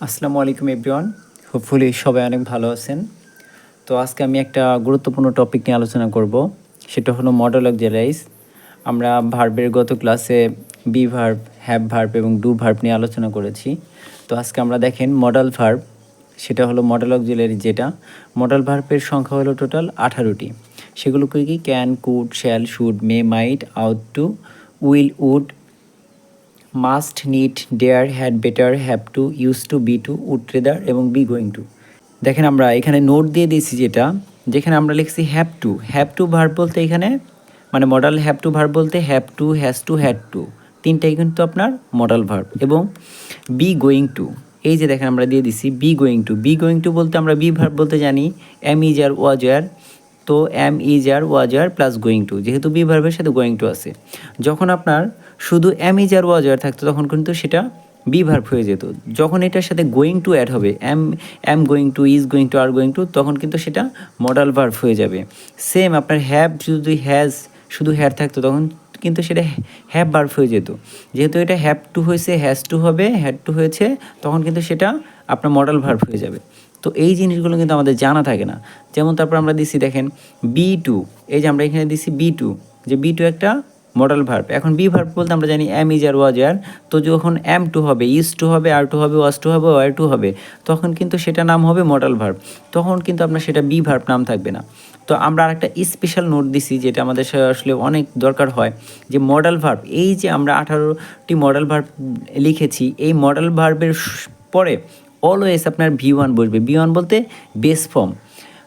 আসসালামু আলাইকুম everyone. Hopefully সবাই অনেক ভালো আছেন। তো আজকে আমি একটা গুরুত্বপূর্ণ টপিক নিয়ে আলোচনা করব, সেটা হলো মডেল অক্সিলারিজ। আমরা ভার্বের গত ক্লাসে বি ভার্ব, হ্যাভ ভার্ব এবং ডু ভার্ব নিয়ে আলোচনা করেছি। তো আজকে আমরা দেখেন মডেল ভার্ব, সেটা হলো মডেল অক্সিলারি। যেটা মডেল ভার্বের সংখ্যা হলো টোটাল 18টি। সেগুলো কি can, could, shall, should, may, might, ought to, will, would, must, need, dare, had, better, have to, used to, be to, would rather এবং বি গোয়িং টু। দেখেন আমরা এখানে নোট দিয়ে দিয়েছি, যেখানে আমরা লিখছি have to. Have to verb বলতে এখানে মানে মডেল হ্যাভ টু ভার্ব বলতে have to, has to, had to, তিনটাই কিন্তু আপনার মডেল ভার্ব। এবং বি গোয়িং টু, এই যে দেখেন আমরা দিয়ে দিছি B going two. B going two বলতে আমরা বি ভার্ব বলতে জানি M is are was are. তো am is are was are plus going to, যেহেতু বি ভার্বের সাথে গোয়িং টু আছে। যখন আপনার শুধু এম ইজ আর ওয়াজ আর থাকতো তখন কিন্তু সেটা বি ভার্ব হয়ে যেত। যখন এটার সাথে গোয়িং টু অ্যাড হবে, am going to, is going to, are going to, তখন কিন্তু সেটা মডাল ভার্ব হয়ে যাবে। সেম আপনার হ্যাভ যদি হ্যাজ শুধু হ্যাড থাকতো তখন কিন্তু সেটা হ্যাভ ভার্ব হয়ে যেত। যেহেতু এটা হ্যাভ টু হয়েছে, হ্যাজ টু হবে, হ্যাড টু হয়েছে, তখন কিন্তু সেটা আপনার মডেল ভার্ব হয়ে যাবে। তো এই জিনিসগুলো কিন্তু আমাদের জানা থাকে না। যেমন তারপর আমরা দিছি দেখেন বি টু, এই যে আমরা এখানে দিছি বি টু, যে বি টু একটা মডেল ভার্ব। এখন বি ভার্ব বলতে আমরা জানি M is are was are. তো যখন এম টু হবে, ইজ টু হবে, আর টু হবে, ওয়াজ টু হবে, ওয়ার টু হবে, তখন কিন্তু সেটা নাম হবে মডেল ভার্ব। তখন কিন্তু আপনার সেটা বি ভার্ব নাম থাকবে না। তো আমরা আরেকটা স্পেশাল নোট দিছি, যেটা আমাদের আসলে অনেক দরকার হয়, যে মডেল ভার্ব। এই যে আমরা 18টি মডেল ভার্ব লিখেছি, এই মডেল ভার্বের পরে অলওয়েজ আপনার ভি1 বসবে। ভি1 বলতে বেস ফর্ম,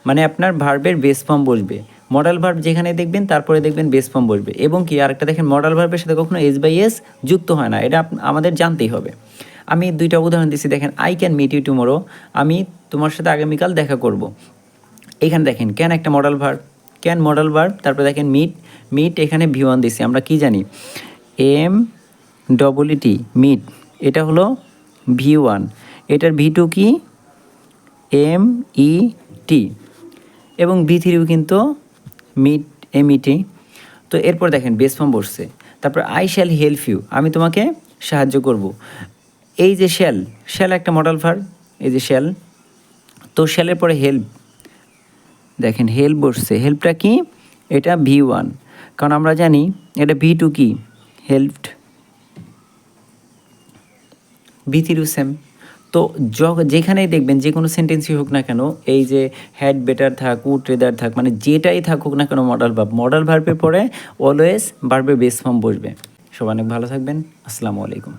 মানে আপনার ভার্বের বেস ফর্ম বসবে। মডেল ভার্ব যেখানে দেখবেন তারপরে দেখবেন বেস ফর্ম বসবে। এবং কি আরেকটা দেখেন, মডেল ভার্বের সাথে কখনো এস বাই এস যুক্ত হয় না, এটা আমাদের জানতেই হবে। আমি দুইটা উদাহরণ দিচ্ছি, দেখেন I can meet you tomorrow, আমি তোমার সাথে আগামীকাল দেখা করব। এখানে দেখেন ক্যান একটা modal verb, can modal verb. তারপরে দেখেন মিট, মিট এখানে ভি1 দিছি। আমরা কি জানি এম ডবল ইটি মিট, এটা হলো ভি1। এটার ভি2 কি এম ই টি, এবং ভি3ও কিন্তু মিট এম ই টি। তো এরপর দেখেন বেস ফর্ম বসছে। তারপর আই শ্যাল হেল্প ইউ, আমি তোমাকে সাহায্য করব। এই যে শ্যাল, শ্যাল একটা মডেল ভার্ব, এই যে শ্যাল। তো শ্যালের পরে হেল্প, দেখেন হেল্প বসছে। হেল্পটা কি, এটা ভি1, কারণ আমরা জানি এটা ভি2 কি হেল্পড, ভি3ও সেম। তো যেখানেই দেখবেন যে কোনো সেন্টেন্সই হোক না কেন, এই যে হ্যাড, বেটার থাক, উড, রেদার থাক, মানে যেটাই থাকুক না কেন মডেল ভার্ব, মডেল ভার্বের পরে অলওয়েজ ভার্বের বেস ফর্ম বসবে। সবাই অনেক ভালো থাকবেন। আসসালামু আলাইকুম।